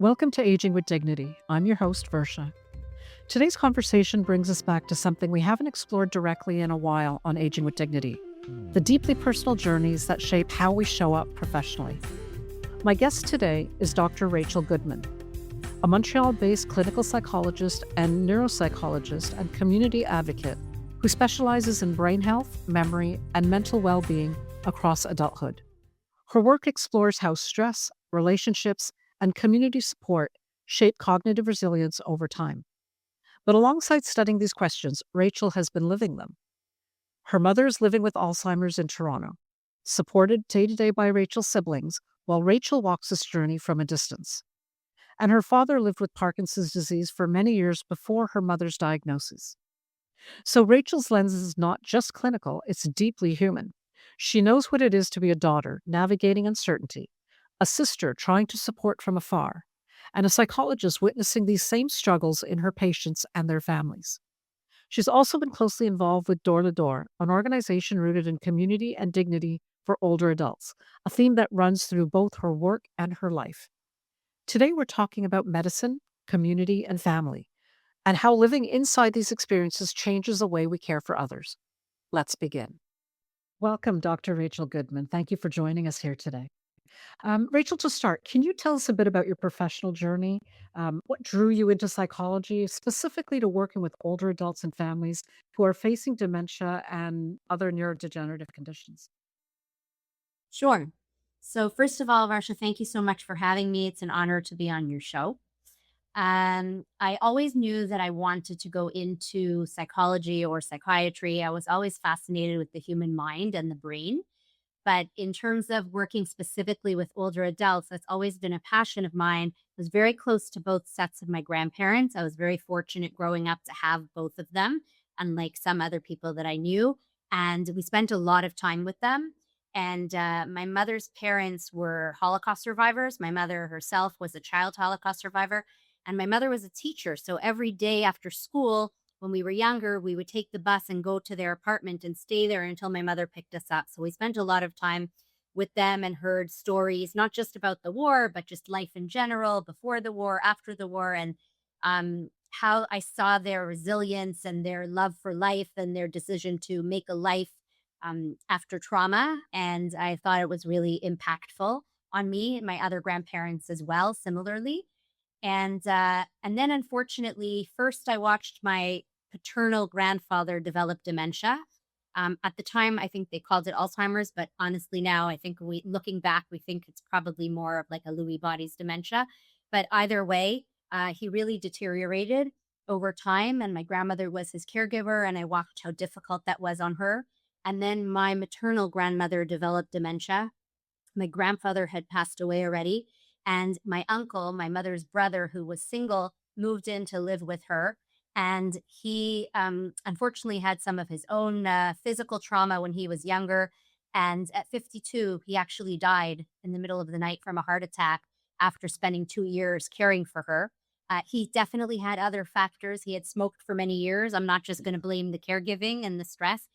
Welcome to Aging with Dignity. I'm your host, Versha. Today's conversation brings us back to something we haven't explored directly in a while on Aging with Dignity: the deeply personal journeys that shape how we show up professionally. My guest today is Dr. Rachel Goodman, a Montreal based clinical psychologist and neuropsychologist and community advocate who specializes in brain health, memory, and mental well being across adulthood. Her work explores how stress, relationships, and community support shape cognitive resilience over time. But alongside studying these questions, Rachel has been living them. Her mother is living with Alzheimer's in Toronto, supported day to day by Rachel's siblings, while Rachel walks this journey from a distance. And her father lived with Parkinson's disease for many years before her mother's diagnosis. So Rachel's lens is not just clinical, it's deeply human. She knows what it is to be a daughter navigating uncertainty, a sister trying to support from afar, and a psychologist witnessing these same struggles in her patients and their families. She's also been closely involved with Door to Door, an organization rooted in community and dignity for older adults, a theme that runs through both her work and her life. Today, we're talking about medicine, community, and family, and how living inside these experiences changes the way we care for others. Let's begin. Welcome, Dr. Rachel Goodman. Thank you for joining us here today. Rachel, to start, can you tell us a bit about your professional journey? What drew you into psychology, specifically to working with older adults and families who are facing dementia and other neurodegenerative conditions? Sure. So, first of all, Varsha, thank you so much for having me. It's an honor to be on your show. I always knew that I wanted to go into psychology or psychiatry. I was always fascinated with the human mind and the brain. But in terms of working specifically with older adults, that's always been a passion of mine. I was very close to both sets of my grandparents. I was very fortunate growing up to have both of them, unlike some other people that I knew. And we spent a lot of time with them. And my mother's parents were Holocaust survivors. My mother herself was a child Holocaust survivor. And my mother was a teacher. So every day after school, when we were younger, we would take the bus and go to their apartment and stay there until my mother picked us up. So we spent a lot of time with them and heard stories, not just about the war, but just life in general, before the war, after the war, and how I saw their resilience and their love for life and their decision to make a life after trauma. And I thought it was really impactful on me and my other grandparents as well, similarly. And then unfortunately, first I watched my paternal grandfather develop dementia. At the time, I think they called it Alzheimer's, but honestly, now I think looking back, we think it's probably more of like a Lewy bodies dementia. But either way, he really deteriorated over time, and my grandmother was his caregiver, and I watched how difficult that was on her. And then my maternal grandmother developed dementia. My grandfather had passed away already, and my uncle, my mother's brother, who was single, moved in to live with her. And he unfortunately had some of his own physical trauma when he was younger. And at 52, he actually died in the middle of the night from a heart attack after spending 2 years caring for her. He definitely had other factors. He had smoked for many years. I'm not just going to blame the caregiving and the stress.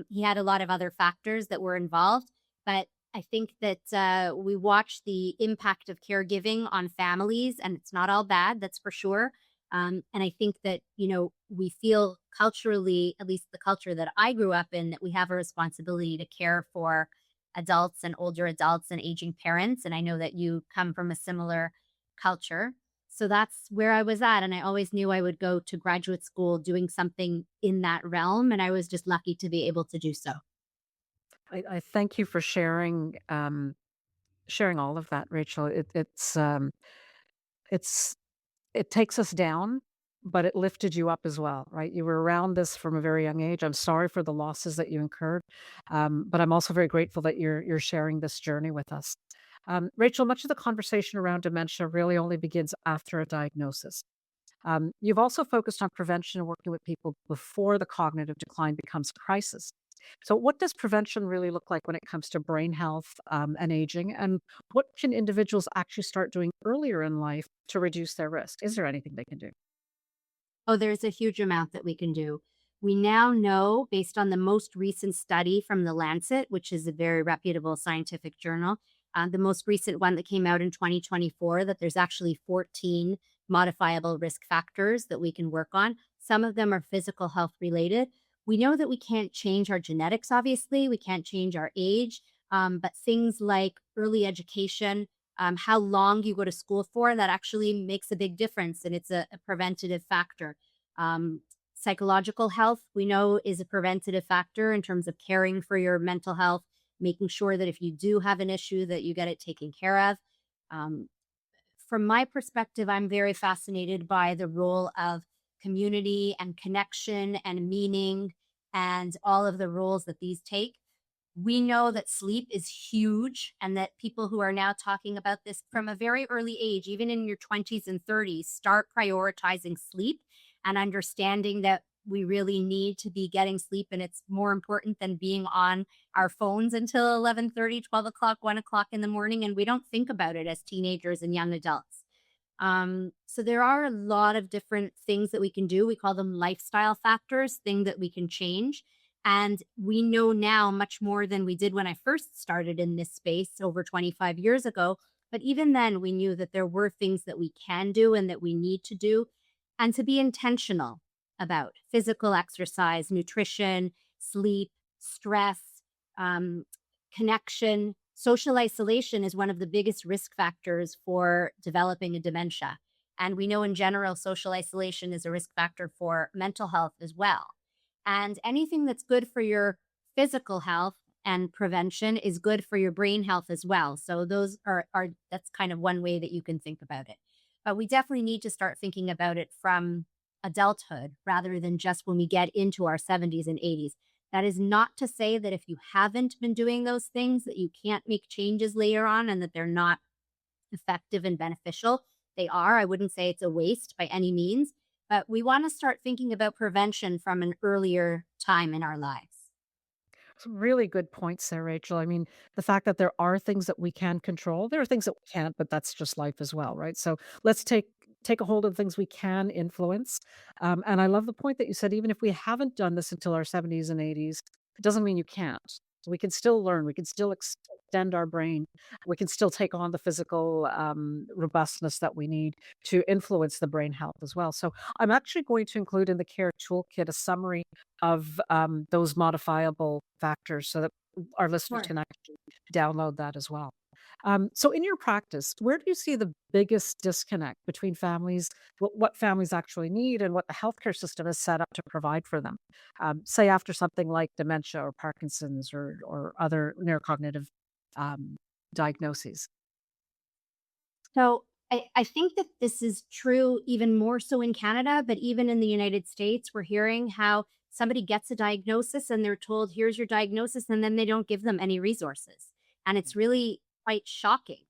He had a lot of other factors that were involved. But I think that we watch the impact of caregiving on families, and it's not all bad, that's for sure. And I think that, we feel culturally, at least the culture that I grew up in, that we have a responsibility to care for adults and older adults and aging parents. And I know that you come from a similar culture. So that's where I was at. And I always knew I would go to graduate school doing something in that realm. And I was just lucky to be able to do so. I thank you for sharing all of that, Rachel. It's it takes us down, but it lifted you up as well, right? You were around this from a very young age. I'm sorry for the losses that you incurred, but I'm also very grateful that you're sharing this journey with us. Rachel, much of the conversation around dementia really only begins after a diagnosis. You've also focused on prevention and working with people before the cognitive decline becomes a crisis. So, what does prevention really look like when it comes to brain health and aging? And what can individuals actually start doing earlier in life to reduce their risk? Is there anything they can do? Oh, there's a huge amount that we can do. We now know, based on the most recent study from The Lancet, which is a very reputable scientific journal, The most recent one that came out in 2024, that there's actually 14 modifiable risk factors that we can work on. Some of them are physical health related. We know that we can't change our genetics, obviously, we can't change our age, but things like early education, how long you go to school for, that actually makes a big difference. And it's a preventative factor. Um, Psychological health, we know, is a preventative factor in terms of caring for your mental health, making sure that if you do have an issue, that you get it taken care of. Um, from my perspective, I'm very fascinated by the role of community and connection and meaning and all of the roles that these take. We know that sleep is huge and that people who are now talking about this from a very early age, even in your 20s and 30s, start prioritizing sleep and understanding that we really need to be getting sleep, and it's more important than being on our phones until 11:30, 12 o'clock, 1 o'clock in the morning, and we don't think about it as teenagers and young adults. So there are a lot of different things that we can do. We call them lifestyle factors, thing that we can change. And we know now much more than we did when I first started in this space over 25 years ago. But even then, we knew that there were things that we can do and that we need to do, and to be intentional about physical exercise, nutrition, sleep, stress, um, connection. Social isolation is one of the biggest risk factors for developing a dementia. And we know in general, social isolation is a risk factor for mental health as well. And anything that's good for your physical health and prevention is good for your brain health as well. So those are that's kind of one way that you can think about it. But we definitely need to start thinking about it from adulthood rather than just when we get into our 70s and 80s. That is not to say that if you haven't been doing those things that you can't make changes later on and that they're not effective and beneficial. They are. I wouldn't say it's a waste by any means, but we want to start thinking about prevention from an earlier time in our lives. Some really good points there, Rachel. I mean, the fact that there are things that we can control, there are things that we can't, but that's just life as well, right? So let's take a hold of things we can influence. And I love the point that you said, even if we haven't done this until our 70s and 80s, it doesn't mean you can't. We can still learn. We can still extend our brain. We can still take on the physical robustness that we need to influence the brain health as well. So I'm actually going to include in the care toolkit a summary of those modifiable factors so that our listeners Sure. can actually download that as well. So, in your practice, where do you see the biggest disconnect between families, what families actually need, and what the healthcare system is set up to provide for them? Say after something like dementia or Parkinson's or other neurocognitive um, diagnoses. So I think that this is true even more so in Canada, but even in the United States, we're hearing how somebody gets a diagnosis and they're told, here's your diagnosis, and then they don't give them any resources. And it's really quite shocking.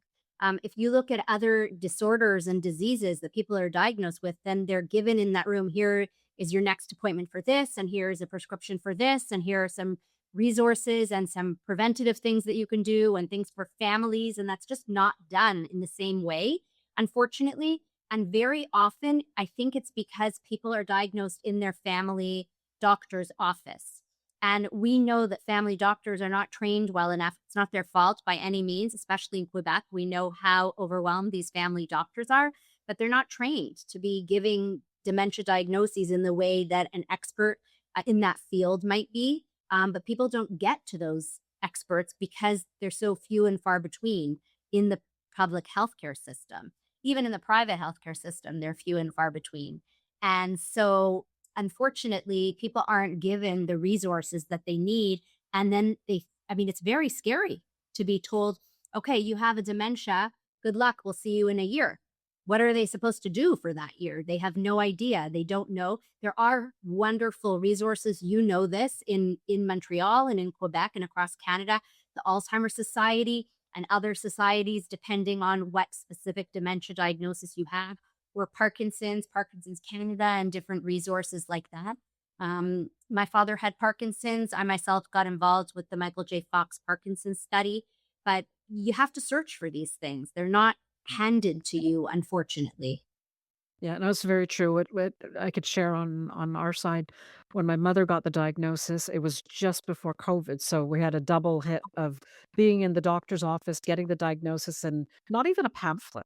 If you look at other disorders and diseases that people are diagnosed with, then they're given in that room, here is your next appointment for this, and here's a prescription for this, and here are some resources and some preventative things that you can do and things for families. And that's just not done in the same way, unfortunately. And very often, I think it's because people are diagnosed in their family doctor's office. And we know that family doctors are not trained well enough. It's not their fault by any means, especially in Quebec. We know how overwhelmed these family doctors are, but they're not trained to be giving dementia diagnoses in the way that an expert in that field might be. But people don't get to those experts because they're so few and far between in the public healthcare system. Even in the private healthcare system, they're few and far between. And so, unfortunately, people aren't given the resources that they need. And then I mean, it's very scary to be told, okay, you have a dementia. Good luck. We'll see you in a year. What are they supposed to do for that year? They have no idea. They don't know. There are wonderful resources. You know this in Montreal and in Quebec and across Canada, the Alzheimer Society and other societies, depending on what specific dementia diagnosis you have, or Parkinson's Canada, and different resources like that. My father had Parkinson's. I myself got involved with the Michael J. Fox Parkinson's study, but you have to search for these things. They're not handed to you, unfortunately. Yeah, no, it's very true. What I could share on our side, when my mother got the diagnosis, it was just before COVID, so we had a double hit of being in the doctor's office, getting the diagnosis, and not even a pamphlet.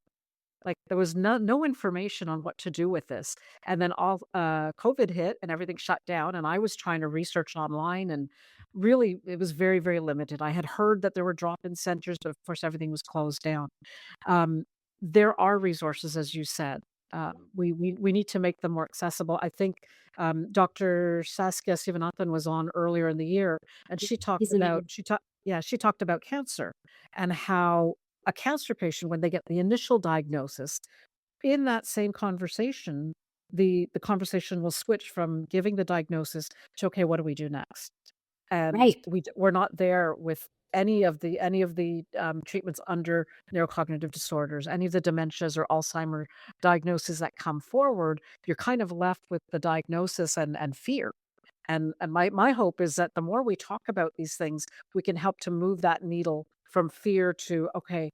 Like, there was no information on what to do with this, and then all COVID hit and everything shut down, and I was trying to research online, and really, it was very, very limited. I had heard that there were drop-in centers, but of course, everything was closed down. Um, there are resources, as you said. We need to make them more accessible. I think Dr. Saskia Sivanathan was on earlier in the year, and Yeah, she talked he's about amazing. she talked about cancer and how a cancer patient, when they get the initial diagnosis, in that same conversation, the conversation will switch from giving the diagnosis to, okay, what do we do next? And Right, we're not there with any of the treatments under neurocognitive disorders, any of the dementias or Alzheimer diagnoses that come forward. You're kind of left with the diagnosis and fear. And my hope is that the more we talk about these things, we can help to move that needle from fear to, okay,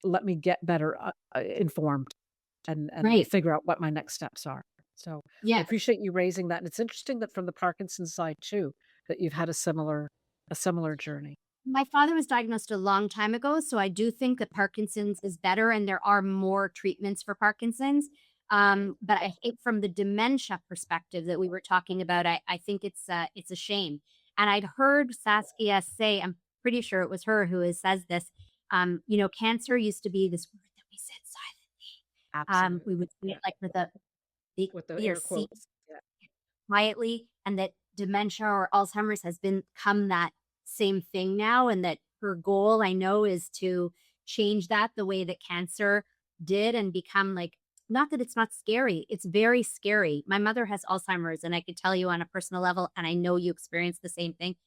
let me get better informed and right. figure out what my next steps are. So I Yes. appreciate you raising that. And it's interesting that from the Parkinson's side too, that you've had a similar journey. My father was diagnosed a long time ago, so I do think that Parkinson's is better and there are more treatments for Parkinson's. But I think from the dementia perspective that we were talking about, I think it's a shame. And I'd heard Saskia say, I'm pretty sure it was her who has says this. Cancer used to be this word that we said silent. We Absolutely. would say Yeah. it like with a big With the or air C quotes. Yeah. quietly, and that dementia or Alzheimer's has become that same thing now, and that her goal, I know, is to change that the way that cancer did and become like, not that it's not scary, it's very scary. My mother has Alzheimer's, and I could tell you on a personal level, and I know you experience the same thing.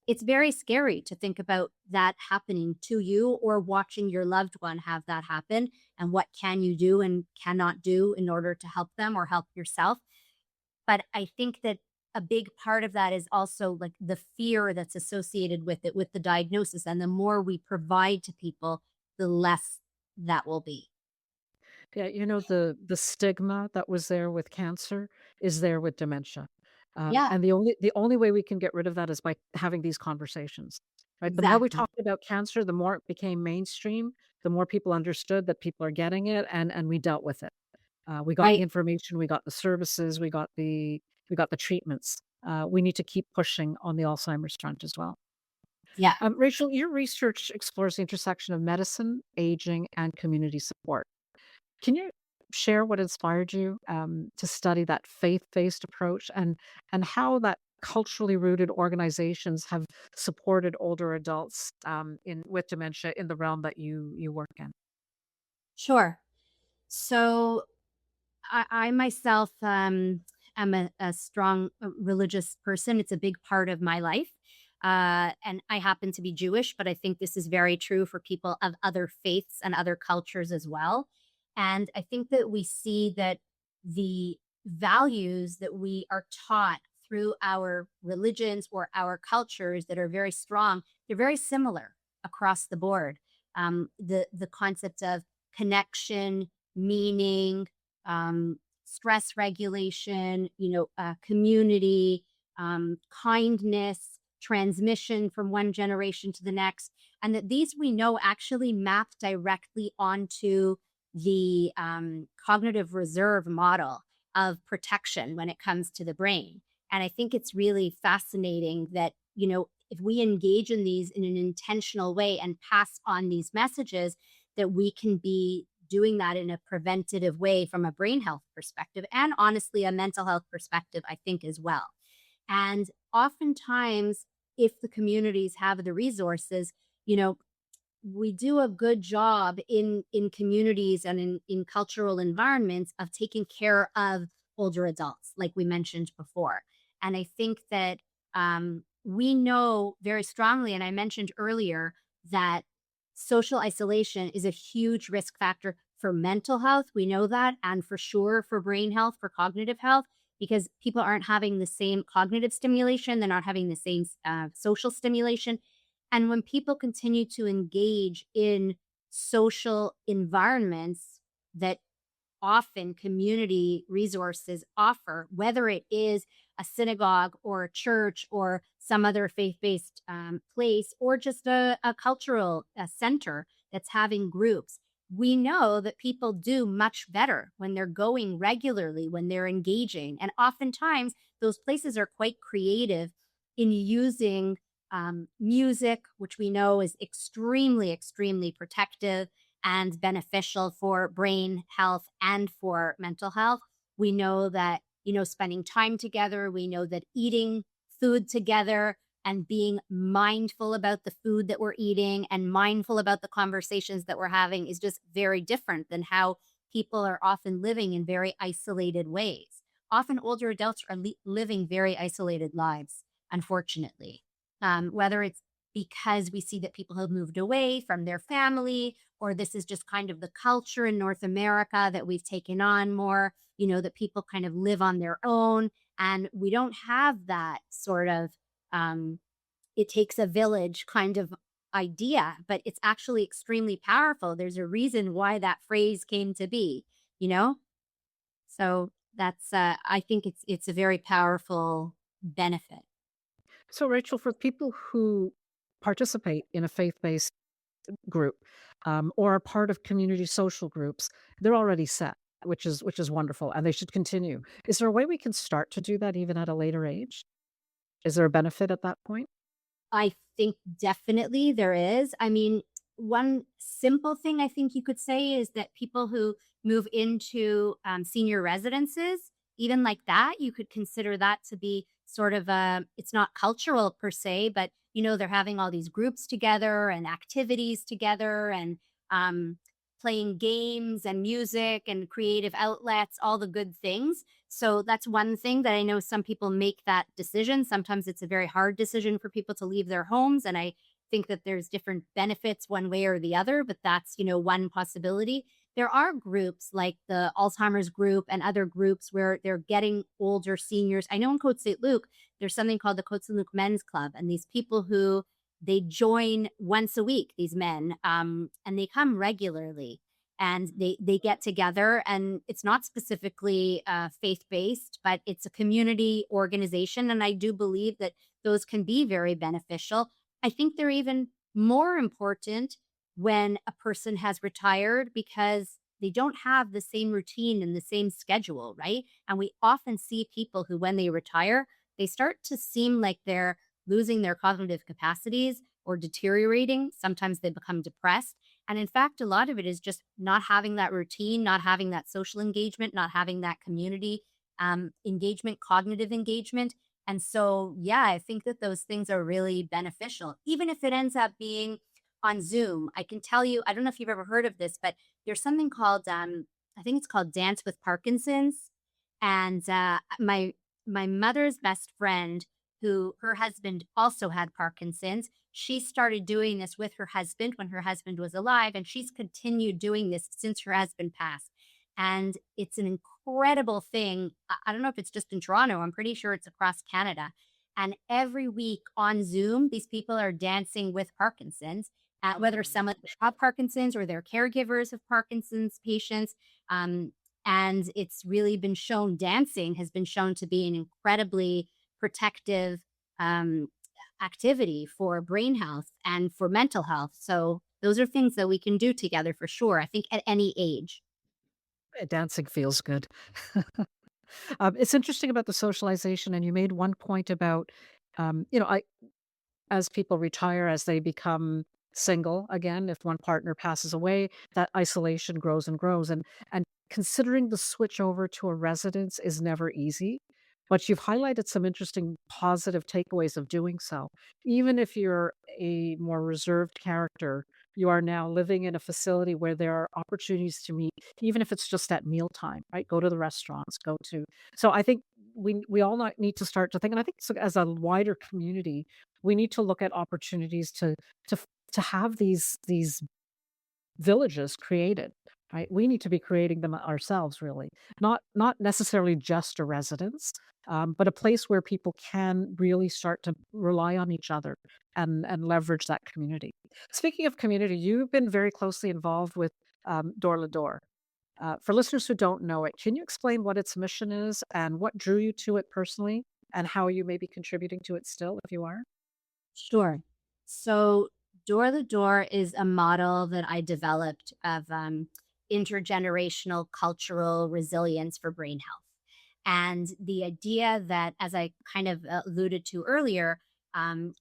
It's very scary to think about that happening to you or watching your loved one have that happen, and what can you do and cannot do in order to help them or help yourself. But I think that a big part of that is also, like, the fear that's associated with it, with the diagnosis, and the more we provide to people, the less that will be. Yeah, the stigma that was there with cancer is there with dementia. Yeah, And the only way we can get rid of that is by having these conversations, right? The more we exactly. talked about cancer, the more it became mainstream, the more people understood that people are getting it, and we dealt with it. We got the Right. information, we got the services, we got the treatments. We need to keep pushing on the Alzheimer's front as well. Yeah. Rachel, your research explores the intersection of medicine, aging, and community support. Can you share what inspired you to study that faith-based approach and how that culturally rooted organizations have supported older adults in with dementia in the realm that you work in? Sure. So I myself am a strong religious person. It's a big part of my life. And I happen to be Jewish, but I think this is very true for people of other faiths and other cultures as well. And I think that we see that the values that we are taught through our religions or our cultures that are very strong, they're very similar across the board. The concept of connection, meaning, stress regulation, community, kindness, transmission from one generation to the next. And that these we know actually map directly onto the cognitive reserve model of protection when it comes to the brain. And I think it's really fascinating that, if we engage in these in an intentional way and pass on these messages, that we can be doing that in a preventative way from a brain health perspective and honestly a mental health perspective, I think, as well. And oftentimes, if the communities have the resources, you know, we do a good job in communities and in cultural environments of taking care of older adults, like we mentioned before. And I think that we know very strongly, and I mentioned earlier, that social isolation is a huge risk factor for mental health. We know that, and for sure for brain health, for cognitive health, because people aren't having the same cognitive stimulation, they're not having the same social stimulation. And when people continue to engage in social environments that often community resources offer, whether it is a synagogue or a church or some other faith-based place, or just a cultural center that's having groups. We know that people do much better when they're going regularly, when they're engaging. And oftentimes, those places are quite creative in using music, which we know is extremely, extremely protective and beneficial for brain health and for mental health. We know that, spending time together, we know that eating food together and being mindful about the food that we're eating and mindful about the conversations that we're having is just very different than how people are often living in very isolated ways. Often older adults are living very isolated lives, unfortunately. Whether it's because we see that people have moved away from their family, or this is just kind of the culture in North America that we've taken on more, that people kind of live on their own. And we don't have that sort of um, it takes a village kind of idea, but it's actually extremely powerful. There's a reason why that phrase came to be, you know? So that's I think it's a very powerful benefit. So, Rachel, for people who participate in a faith-based group, or are part of community social groups, they're already set, which is wonderful, and they should continue. Is there a way we can start to do that even at a later age? Is there a benefit at that point? I think definitely there is. I mean, one simple thing I think you could say is that people who move into senior residences, even like that, you could consider that to be sort of it's not cultural per se, but they're having all these groups together and activities together and um, playing games and music and creative outlets, all the good things. So that's one thing that I know some people make that decision. Sometimes it's a very hard decision for people to leave their homes. And I think that there's different benefits one way or the other, but that's, one possibility. There are groups like the Alzheimer's group and other groups where they're getting older seniors. I know in Côte St. Luc, there's something called the Côte St. Luc Men's Club. And these people who they join once a week, these men, and they come regularly and they get together, and it's not specifically faith based, but it's a community organization, and I do believe that those can be very beneficial. I think they're even more important when a person has retired because they don't have the same routine and the same schedule, right? And we often see people who, when they retire, they start to seem like they're losing their cognitive capacities or deteriorating. Sometimes they become depressed. And in fact, a lot of it is just not having that routine, not having that social engagement, not having that community engagement, cognitive engagement. And so, yeah, I think that those things are really beneficial, even if it ends up being on Zoom. I can tell you, I don't know if you've ever heard of this, but there's something called, I think it's called Dance with Parkinson's. And my mother's best friend, who her husband also had Parkinson's, she started doing this with her husband when her husband was alive, and she's continued doing this since her husband passed. And it's an incredible thing. I don't know if it's just in Toronto. I'm pretty sure it's across Canada. And every week on Zoom, these people are dancing with Parkinson's, whether someone have Parkinson's or they're caregivers of Parkinson's patients. Um, and it's really been shown, dancing has been shown to be an incredibly protective um, activity for brain health and for mental health. So those are things that we can do together for sure. I think at any age. Dancing feels good. It's interesting about the socialization, and you made one point about, I as people retire, as they become single again, if one partner passes away, that isolation grows and grows. And considering the switch over to a residence is never easy. But you've highlighted some interesting positive takeaways of doing so. Even if you're a more reserved character, you are now living in a facility where there are opportunities to meet, even if it's just at mealtime, right? Go to the restaurants, go to. So I think we all need to start to think, and I think so as a wider community, we need to look at opportunities to have these villages created, right? We need to be creating them ourselves, really. Not necessarily just a residence, but a place where people can really start to rely on each other and leverage that community. Speaking of community, you've been very closely involved with Door to Door. For listeners who don't know it, can you explain what its mission is and what drew you to it personally and how you may be contributing to it still, if you are? Sure. So, Door to Door is a model that I developed of intergenerational cultural resilience for brain health. And the idea that, as I kind of alluded to earlier,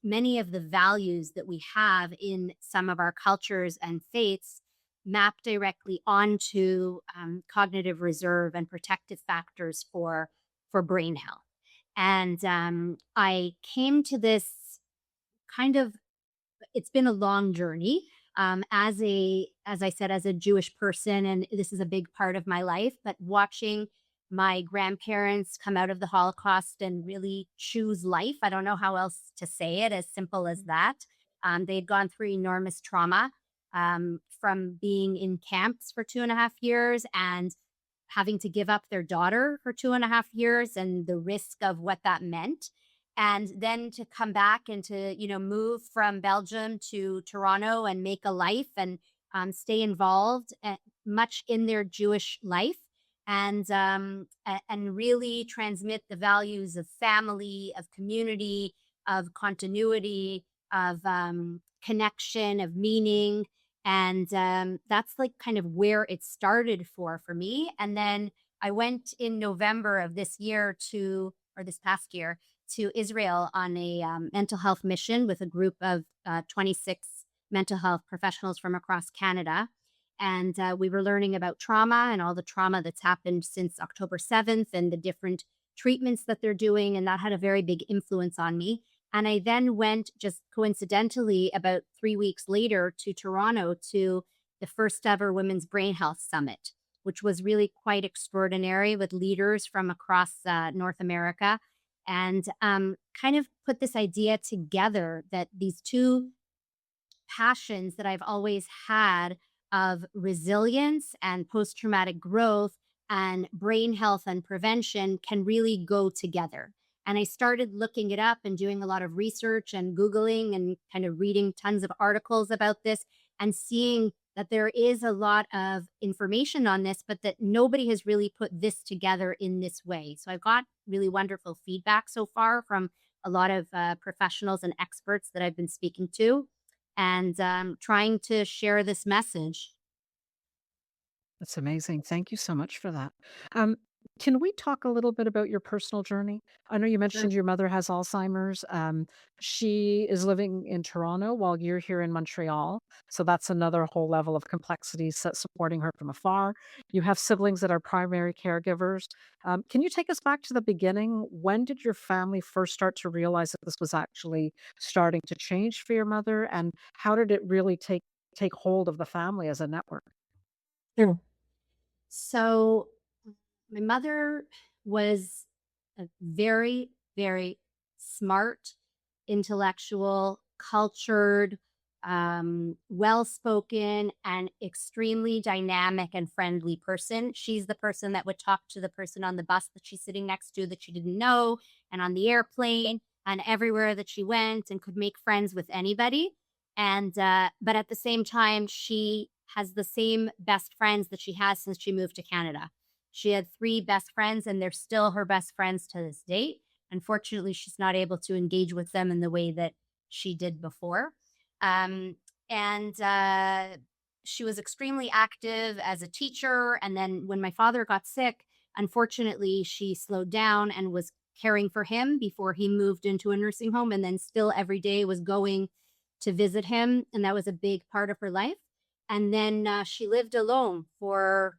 many of the values that we have in some of our cultures and faiths map directly onto cognitive reserve and protective factors for brain health. And I came to this kind of it's been a long journey, as I said, as a Jewish person, and this is a big part of my life, but watching my grandparents come out of the Holocaust and really choose life, I don't know how else to say it, as simple as that. They'd gone through enormous trauma, from being in camps for 2.5 years and having to give up their daughter for 2.5 years and the risk of what that meant. And then to come back and to, move from Belgium to Toronto and make a life and stay involved much in their Jewish life and really transmit the values of family, of community, of continuity, of connection, of meaning. And that's like kind of where it started for me. And then I went in November of this year or this past year, to Israel on a mental health mission with a group of 26 mental health professionals from across Canada. And we were learning about trauma and all the trauma that's happened since October 7th and the different treatments that they're doing. And that had a very big influence on me. And I then went just coincidentally about 3 weeks later to Toronto to the first ever Women's Brain Health Summit, which was really quite extraordinary with leaders from across North America and kind of put this idea together that these two passions that I've always had of resilience and post traumatic growth and brain health and prevention can really go together. And I started looking it up and doing a lot of research and Googling and kind of reading tons of articles about this and seeing that there is a lot of information on this, but that nobody has really put this together in this way. So I've got really wonderful feedback so far from a lot of professionals and experts that I've been speaking to and trying to share this message. That's amazing. Thank you so much for that. Um, can we talk a little bit about your personal journey? I know you Sure. mentioned your mother has Alzheimer's. She is living in Toronto while you're here in Montreal. So that's another whole level of complexity supporting her from afar. You have siblings that are primary caregivers. Can you take us back to the beginning? When did your family first start to realize that this was actually starting to change for your mother? And how did it really take hold of the family as a network? Sure. So my mother was a very, very smart, intellectual, cultured, well spoken, and extremely dynamic and friendly person. She's the person that would talk to the person on the bus that she's sitting next to that she didn't know, and on the airplane, and everywhere that she went, and could make friends with anybody. And, but at the same time, she has the same best friends that she has since she moved to Canada. She had 3 best friends, and they're still her best friends to this date. Unfortunately, she's not able to engage with them in the way that she did before. And she was extremely active as a teacher. And then when my father got sick, unfortunately, she slowed down and was caring for him before he moved into a nursing home. And then still every day was going to visit him. And that was a big part of her life. And then she lived alone for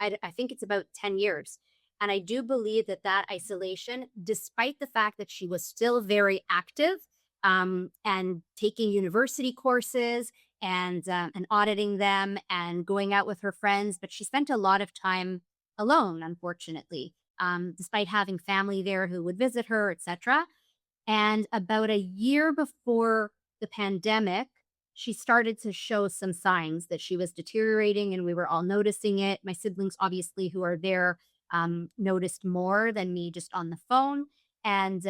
I think it's about 10 years. And I do believe that that isolation, despite the fact that she was still very active and taking university courses and auditing them and going out with her friends, but she spent a lot of time alone, unfortunately, despite having family there who would visit her, etc. And about a year before the pandemic, she started to show some signs that she was deteriorating, and we were all noticing it. My siblings, obviously, who are there, noticed more than me just on the phone. And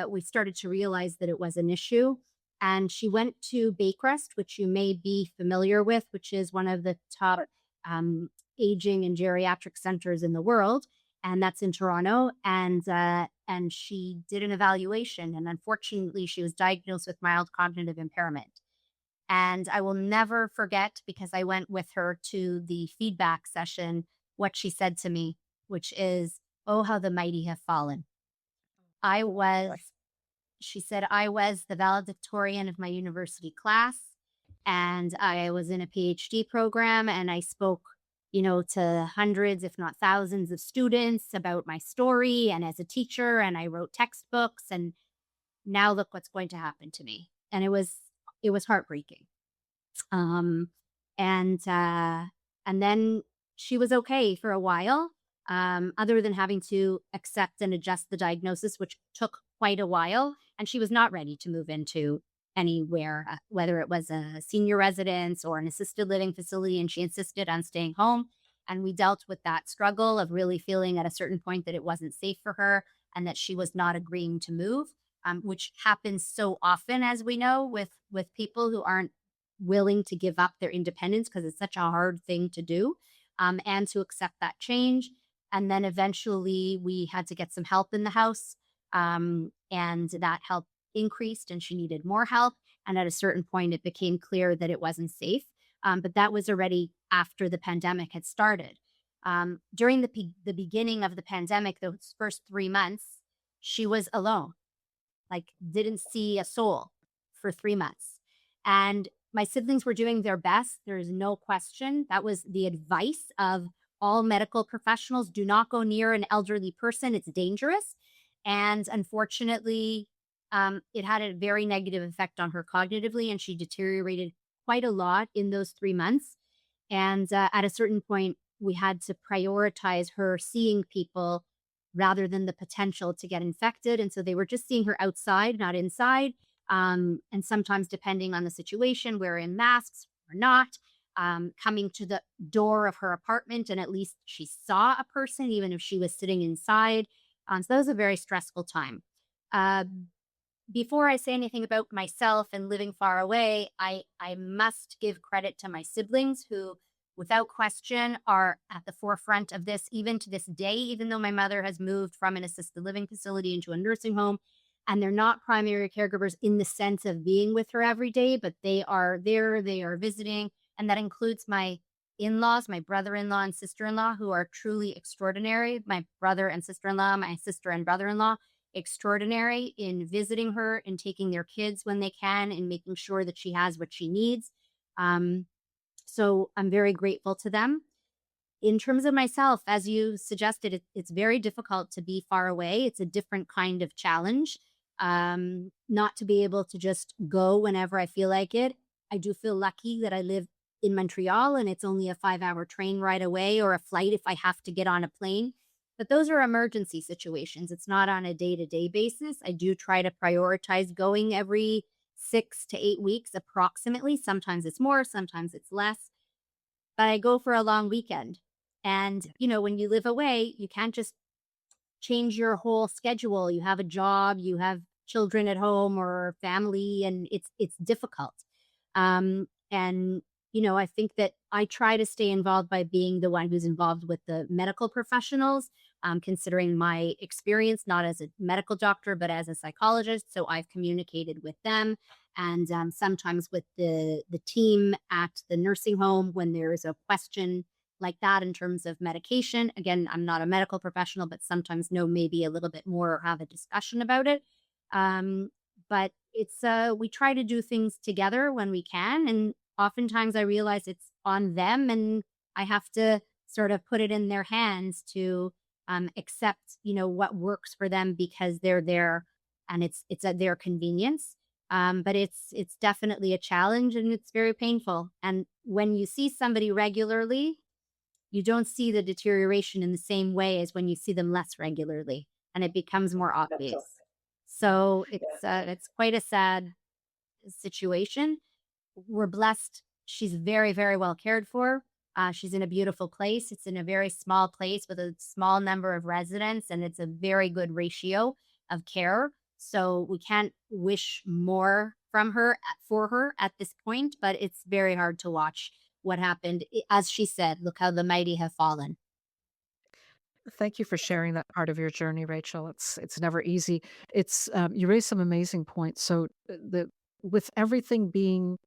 we started to realize that it was an issue. And she went to Baycrest, which you may be familiar with, which is one of the top Sure. um, aging and geriatric centers in the world, and that's in Toronto. And she did an evaluation, and unfortunately, she was diagnosed with mild cognitive impairment. And I will never forget, because I went with her to the feedback session, what she said to me, which is, "Oh, how the mighty have fallen." I was, she said, "I was the valedictorian of my university class, and I was in a PhD program, and I spoke, to hundreds, if not thousands of students about my story and as a teacher, and I wrote textbooks, and now look what's going to happen to me." And it was heartbreaking. Um, and and then she was okay for a while, other than having to accept and adjust the diagnosis, which took quite a while. And she was not ready to move into anywhere, whether it was a senior residence or an assisted living facility. And she insisted on staying home. And we dealt with that struggle of really feeling at a certain point that it wasn't safe for her and that she was not agreeing to move. Which happens so often, as we know, with people who aren't willing to give up their independence, because it's such a hard thing to do, and to accept that change. And then eventually we had to get some help in the house. And that help increased, and she needed more help. And at a certain point, it became clear that it wasn't safe. But that was already after the pandemic had started. During the beginning of the pandemic, those first 3 months, she was alone, like didn't see a soul for 3 months. And my siblings were doing their best. There's no question. That was the advice of all medical professionals. Do not go near an elderly person. It's dangerous. And unfortunately, it had a very negative effect on her cognitively, and she deteriorated quite a lot in those 3 months. And at a certain point, we had to prioritize her seeing people rather than the potential to get infected. And so they were just seeing her outside, not inside. And sometimes, depending on the situation, wearing masks or not, coming to the door of her apartment, and at least she saw a person, even if she was sitting inside. So that was a very stressful time. Uh, Before I say anything about myself and living far away, I must give credit to my siblings who, without question, are at the forefront of this, even to this day, even though my mother has moved from an assisted living facility into a nursing home. And they're not primary caregivers in the sense of being with her every day, but they are there, they are visiting. And that includes my in laws, my brother in law and sister in law, who are truly extraordinary. My brother and sister in law, my sister and brother in law, extraordinary in visiting her and taking their kids when they can and making sure that she has what she needs. Um, so I'm very grateful to them. In terms of myself, as you suggested, it's very difficult to be far away. It's a different kind of challenge. Not to be able to just go whenever I feel like it. I do feel lucky that I live in Montreal and it's only a 5 hour train ride away, or a flight if I have to get on a plane. But those are emergency situations. It's not on a day to day basis. I do try to prioritize going every 6 to 8 weeks approximately. Sometimes it's more, sometimes it's less, but I go for a long weekend. And, when you live away, you can't just change your whole schedule. You have a job, you have children at home or family, and it's difficult. And I think that I try to stay involved by being the one who's involved with the medical professionals, considering my experience, not as a medical doctor, but as a psychologist. So I've communicated with them, and sometimes with the team at the nursing home when there is a question like that in terms of medication. Again, I'm not a medical professional, but sometimes know maybe a little bit more or have a discussion about it. Um, but it's we try to do things together when we can, and oftentimes I realize it's on them, and I have to sort of put it in their hands to accept, what works for them, because they're there and it's at their convenience. But it's definitely a challenge, and it's very painful. And when you see somebody regularly, you don't see the deterioration in the same way as when you see them less regularly, and it becomes more obvious. So it's quite a sad situation. We're blessed. She's very, very well cared for. She's in a beautiful place. It's in a very small place with a small number of residents, and it's a very good ratio of care. So we can't wish more from her for her at this point, but it's very hard to watch what happened. As she said, look how the mighty have fallen. Thank you for sharing that part of your journey, Rachel. It's never easy. You raised some amazing points. So the with everything being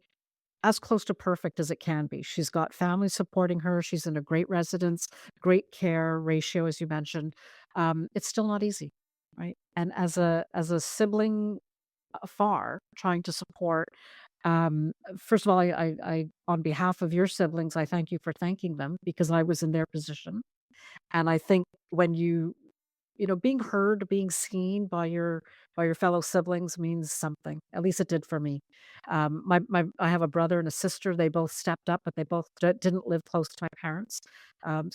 as close to perfect as it can be, she's got family supporting her. She's in a great residence, great care ratio, as you mentioned. It's still not easy, right? And as a sibling afar, trying to support. First of all, on behalf of your siblings, I thank you for thanking them because I was in their position. And I think when being heard, being seen by your fellow siblings means something. At least it did for me. I have a brother and a sister. They both stepped up, but they both didn't live close to my parents.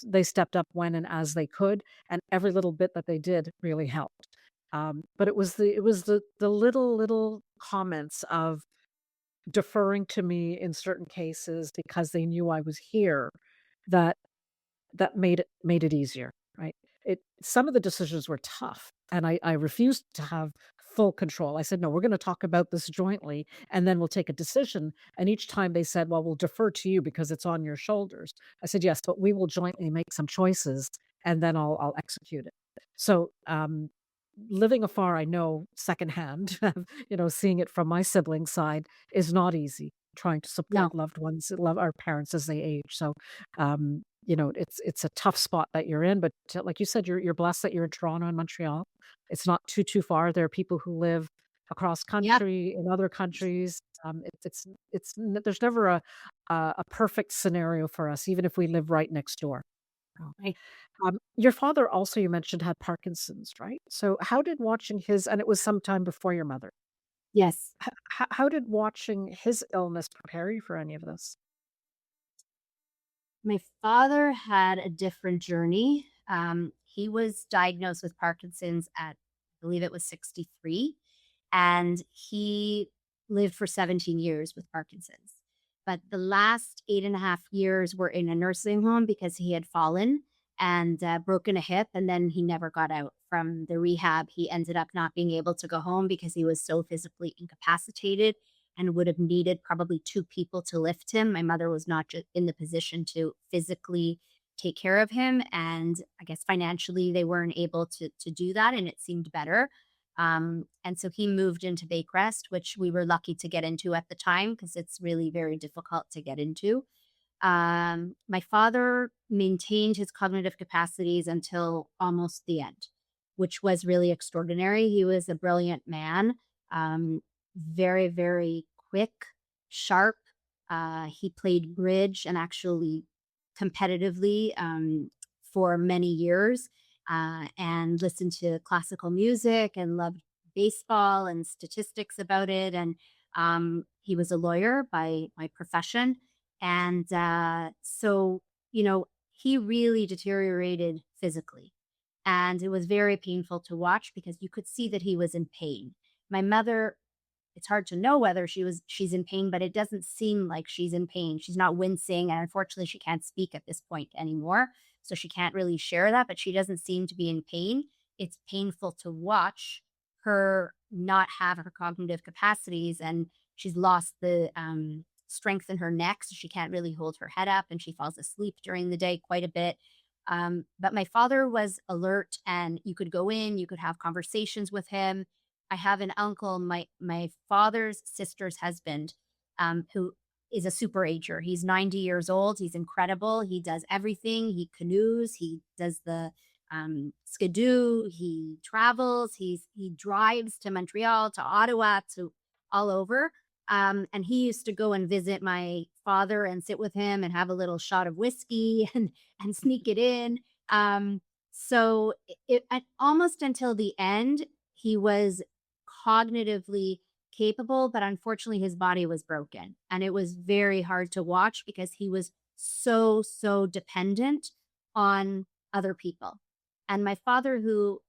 They stepped up when and as they could, and every little bit that they did really helped. But it was the little comments of deferring to me in certain cases because they knew I was here that that made it easier, right? Some of the decisions were tough, and I refused to have full control. I said, "No, we're gonna talk about this jointly, and then we'll take a decision." And each time they said, "Well, we'll defer to you because it's on your shoulders." I said, "Yes, but we will jointly make some choices, and then I'll execute it." So, living afar, I know secondhand, seeing it from my sibling side is not easy, trying to No. support loved ones, love our parents as they age. So, it's a tough spot that you're in, but like you said, you're blessed that you're in Toronto and Montreal. It's not too far. There are people who live across Yep. country in other countries. There's never a perfect scenario for us, even if we live right next door. Oh. Right. Your father also, you mentioned, had Parkinson's, right? So how did watching his and it was sometime before your mother. Yes. How did watching his illness prepare you for any of this? My father had a different journey. He was diagnosed with Parkinson's at, I believe it was 63, and he lived for 17 years with Parkinson's. But the last 8.5 years were in a nursing home because he had fallen and broken a hip, and then he never got out from the rehab. He ended up not being able to go home because he was so physically incapacitated and would have needed probably 2 people to lift him. My mother was not in the position to physically take care of him, and I guess financially they weren't able to do that, and it seemed better. And so he moved into Baycrest, which we were lucky to get into at the time because it's really very difficult to get into. My father maintained his cognitive capacities until almost the end, which was really extraordinary. He was a brilliant man, very, very quick, sharp. He played bridge and actually competitively for many years and listened to classical music and loved baseball and statistics about it. And he was a lawyer by profession and he really deteriorated physically. And it was very painful to watch because you could see that he was in pain. My mother, it's hard to know whether she's in pain, but it doesn't seem like she's in pain. She's not wincing. And unfortunately, she can't speak at this point anymore. So she can't really share that, but she doesn't seem to be in pain. It's painful to watch her not have her cognitive capacities and she's lost the strength in her neck, so she can't really hold her head up and she falls asleep during the day quite a bit. But my father was alert and you could go in, you could have conversations with him. I have an uncle, my father's sister's husband, who is a super ager. He's 90 years old. He's incredible. He does everything. He canoes. He does the skidoo. He travels. He drives to Montreal, to Ottawa, to all over. And he used to go and visit my father and sit with him and have a little shot of whiskey and sneak it in. So almost until the end, he was cognitively capable, but unfortunately his body was broken. And it was very hard to watch because he was so dependent on other people. And my father, who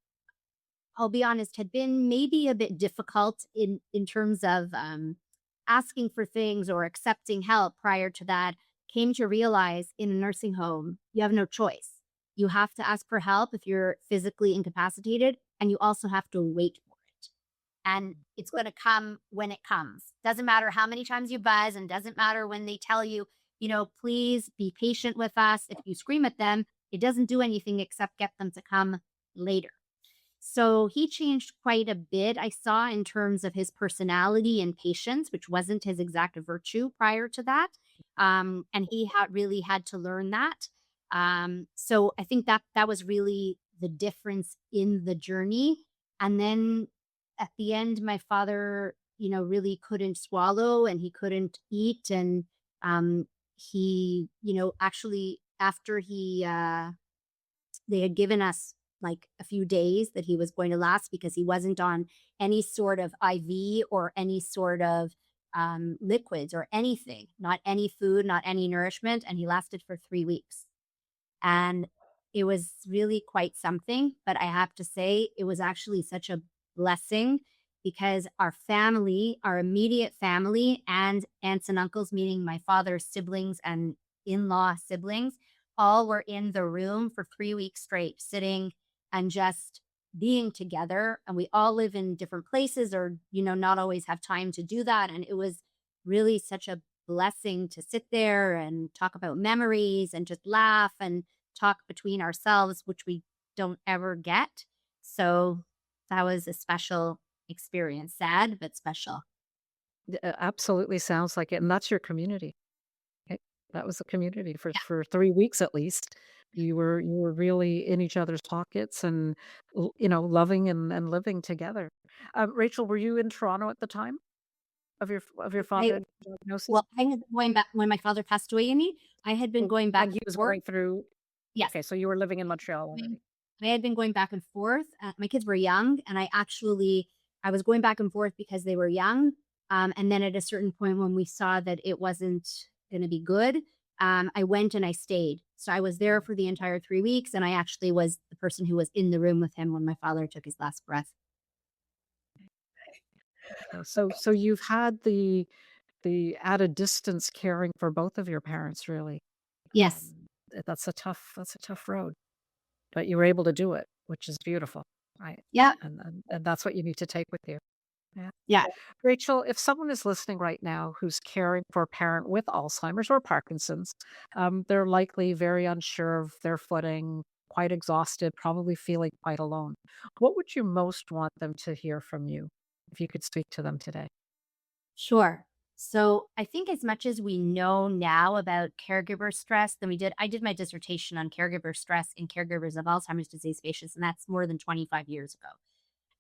I'll be honest, had been maybe a bit difficult in terms of asking for things or accepting help prior to that, came to realize in a nursing home, you have no choice. You have to ask for help if you're physically incapacitated, and you also have to wait for it. And it's going to come when it comes. Doesn't matter how many times you buzz, and doesn't matter when they tell you please be patient with us. If you scream at them, it doesn't do anything except get them to come later. So he changed quite a bit, I saw, in terms of his personality and patience, which wasn't his exact virtue prior to that. And he had really had to learn that. So I think that was really the difference in the journey. And then at the end, my father, really couldn't swallow and he couldn't eat. And he, actually, after they had given us like a few days that he was going to last because he wasn't on any sort of IV or any sort of liquids or anything, not any food, not any nourishment. And he lasted for 3 weeks. And it was really quite something, but I have to say it was actually such a blessing because our family, our immediate family and aunts and uncles, meaning my father's siblings and in-law siblings, all were in the room for 3 weeks straight, sitting and just being together. And we all live in different places or, not always have time to do that. And it was really such a blessing to sit there and talk about memories and just laugh and talk between ourselves, which we don't ever get. So that was a special experience, sad, but special. Absolutely sounds like it, and that's your community. Okay, that was a community for Yeah. 3 weeks at least. You were really in each other's pockets and, loving and living together. Rachel, were you in Toronto at the time of your I father's diagnosis? Well, I had been going back when my father passed away, Amy, I had been Oh, going back when and he was forth. going through Yes. okay, so you were living in Montreal Going already. I had been going back and forth. My kids were young, and I was going back and forth because they were young. And then at a certain point when we saw that it wasn't gonna be good, I went and I stayed. So I was there for the entire 3 weeks, and I actually was the person who was in the room with him when my father took his last breath. So you've had the at a distance caring for both of your parents really. Yes. That's a tough road, but you were able to do it, which is beautiful, right? Yeah. And that's what you need to take with you. Yeah. Yeah. Rachel, if someone is listening right now who's caring for a parent with Alzheimer's or Parkinson's, they're likely very unsure of their footing, quite exhausted, probably feeling quite alone. What would you most want them to hear from you if you could speak to them today? Sure. So I think as much as we know now about caregiver stress, I did my dissertation on caregiver stress in caregivers of Alzheimer's disease patients, and that's more than 25 years ago.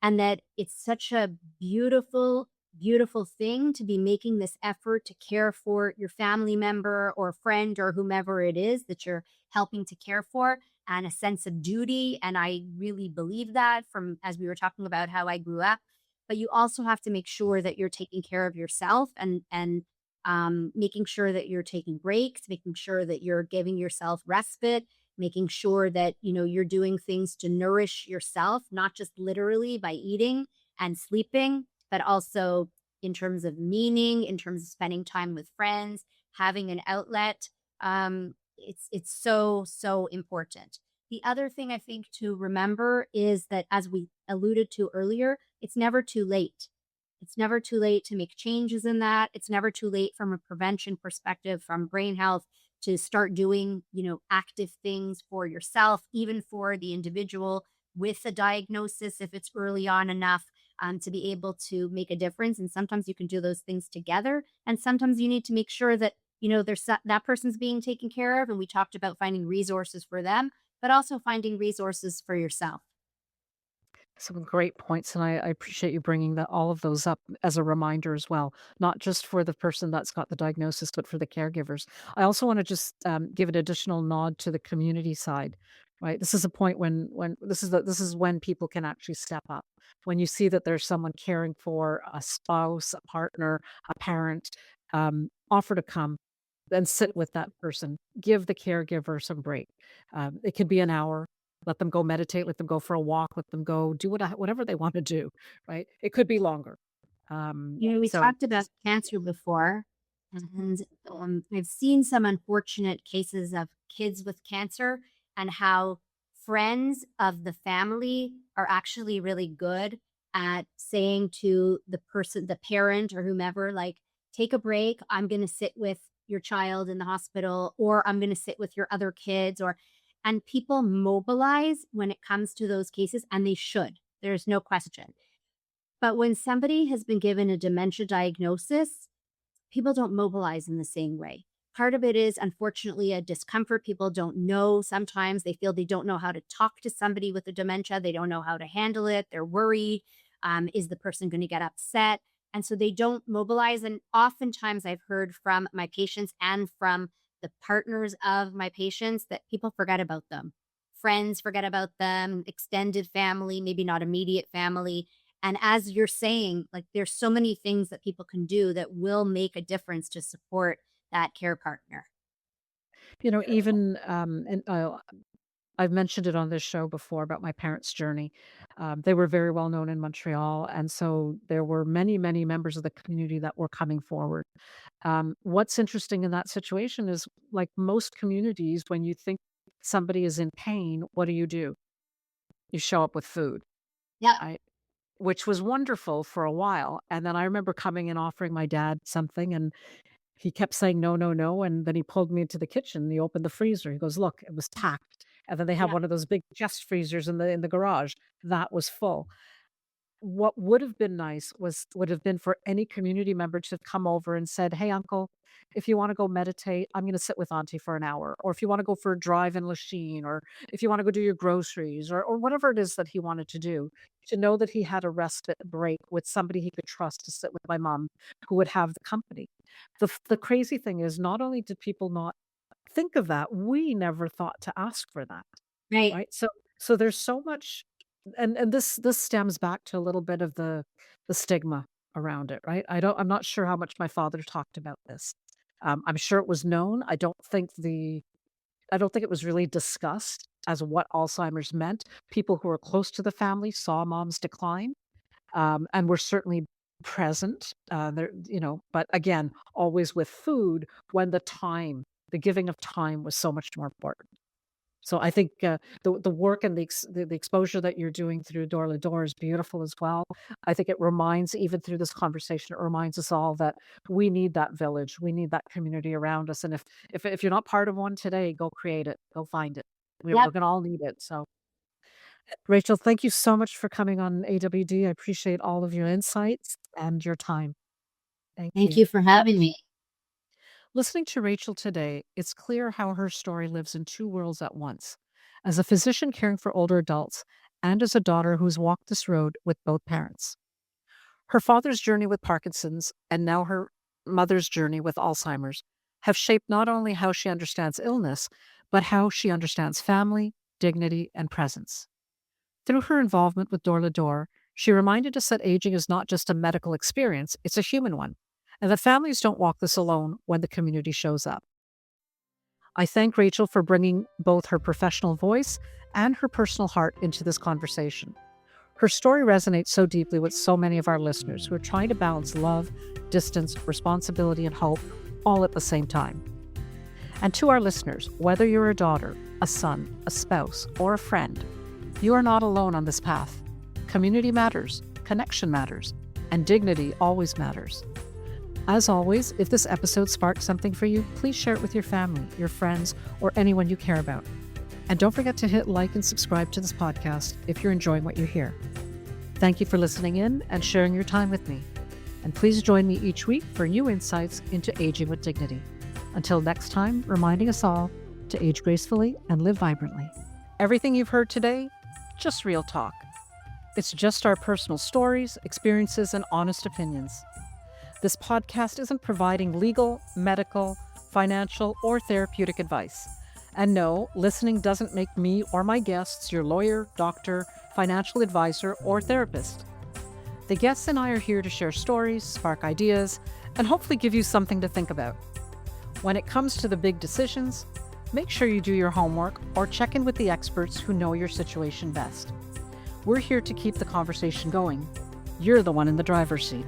And that it's such a beautiful, beautiful thing to be making this effort to care for your family member or friend or whomever it is that you're helping to care for, and a sense of duty. And I really believe that from as we were talking about how I grew up. But you also have to make sure that you're taking care of yourself and making sure that you're taking breaks, making sure that you're giving yourself respite, making sure that you're doing things to nourish yourself, not just literally by eating and sleeping, but also in terms of meaning, in terms of spending time with friends, having an outlet. It's so important. The other thing I think to remember is that, as we alluded to earlier, it's never too late. It's never too late to make changes in that. It's never too late from a prevention perspective, from brain health, to start doing, active things for yourself, even for the individual with a diagnosis, if it's early on enough, to be able to make a difference. And sometimes you can do those things together. And sometimes you need to make sure that, that person's being taken care of. And we talked about finding resources for them, but also finding resources for yourself. Some great points, and I appreciate you bringing all of those up as a reminder as well, not just for the person that's got the diagnosis, but for the caregivers. I also want to just give an additional nod to the community side. Right, this is a point when this is when people can actually step up. When you see that there's someone caring for a spouse, a partner, a parent, offer to come and sit with that person. Give the caregiver some break. It could be an hour. Let them go meditate, let them go for a walk, let them go do whatever they wanna do, right? It could be longer. We So talked about cancer before, and I've seen some unfortunate cases of kids with cancer and how friends of the family are actually really good at saying to the person, the parent or whomever, like, take a break. I'm going to sit with your child in the hospital, or I'm going to sit with your other kids, and people mobilize when it comes to those cases, and they should. There's no question. But when somebody has been given a dementia diagnosis, people don't mobilize in the same way. Part of it is, unfortunately, a discomfort. People don't know. Sometimes they feel they don't know how to talk to somebody with a dementia. They don't know how to handle it. They're worried. Is the person going to get upset? And so they don't mobilize. And oftentimes I've heard from my patients and from the partners of my patients that people forget about them. Friends forget about them, extended family, maybe not immediate family. And as you're saying, like, there's so many things that people can do that will make a difference to support that care partner. Even and I've mentioned it on this show before about my parents' journey. They were very well known in Montreal, and so there were many, many members of the community that were coming forward. What's interesting in that situation is, like most communities, when you think somebody is in pain, what do? You show up with food. Yep. I Which was wonderful for a while, and then I remember coming and offering my dad something, and he kept saying, "No, no, no," and then he pulled me into the kitchen, and he opened the freezer, he goes, "Look, it was packed," and then they have Yeah. one of those big chest freezers in the garage, that was full. What would have been nice would have been for any community member to have come over and said, "Hey, uncle, if you wanna go meditate, I'm gonna sit with auntie for an hour," or if you wanna go for a drive in Lachine, or if you wanna go do your groceries, or whatever it is that he wanted to do, to know that he had a respite break with somebody he could trust to sit with my mom, who would have the company. The crazy thing is, not only did people not think of that, we never thought to ask for that. Right. Right? So there's so much, and this stems back to a little bit of the stigma around it, right? I'm not sure how much my father talked about this. I'm sure it was known. I don't think it was really discussed as what Alzheimer's meant. People who were close to the family saw mom's decline, and were certainly present. But again, always with food, when the giving of time was so much more important. So I think, the work and the exposure that you're doing through Door to Door is beautiful as well. I think it reminds, even through this conversation, it reminds us all that we need that village, we need that community around us, and if you're not part of one today, go create it, go find it. We're Yep. gonna all need it. So, Rachel, thank you so much for coming on AWD. I appreciate all of your insights and your time. Thank Thank you. you for having me. Listening to Rachel today, it's clear how her story lives in two worlds at once. As a physician caring for older adults, and as a daughter who's walked this road with both parents. Her father's journey with Parkinson's, and now her mother's journey with Alzheimer's, have shaped not only how she understands illness, but how she understands family, dignity, and presence. Through her involvement with Door to Door, she reminded us that aging is not just a medical experience, it's a human one, and that families don't walk this alone when the community shows up. I thank Rachel for bringing both her professional voice and her personal heart into this conversation. Her story resonates so deeply with so many of our listeners who are trying to balance love, distance, responsibility, and hope all at the same time. And to our listeners, whether you're a daughter, a son, a spouse, or a friend, you are not alone on this path. Community matters, connection matters, and dignity always matters. As always, if this episode sparked something for you, please share it with your family, your friends, or anyone you care about. And don't forget to hit like and subscribe to this podcast if you're enjoying what you hear. Thank you for listening in and sharing your time with me. And please join me each week for new insights into aging with dignity. Until next time, reminding us all to age gracefully and live vibrantly. Everything you've heard today, just real talk. It's just our personal stories, experiences, and honest opinions. This podcast isn't providing legal, medical, financial, or therapeutic advice. And no, listening doesn't make me or my guests your lawyer, doctor, financial advisor, or therapist. The guests and I are here to share stories, spark ideas, and hopefully give you something to think about. When it comes to the big decisions, make sure you do your homework or check in with the experts who know your situation best. We're here to keep the conversation going. You're the one in the driver's seat.